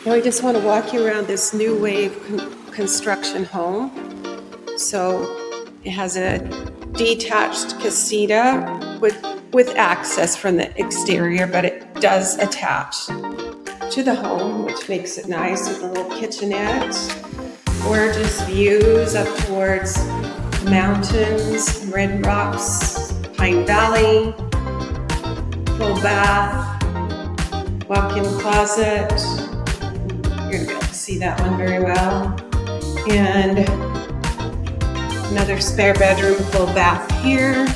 Now I just want to walk you around this new wave construction home. So it has a detached casita with access from the exterior, but it does attach to the home, which makes it nice with a little kitchenette. Gorgeous views up towards mountains, Red Rocks, Pine Valley, full bath, walk-in closet. You're gonna be able to see that one very well. And another spare bedroom, full bath here.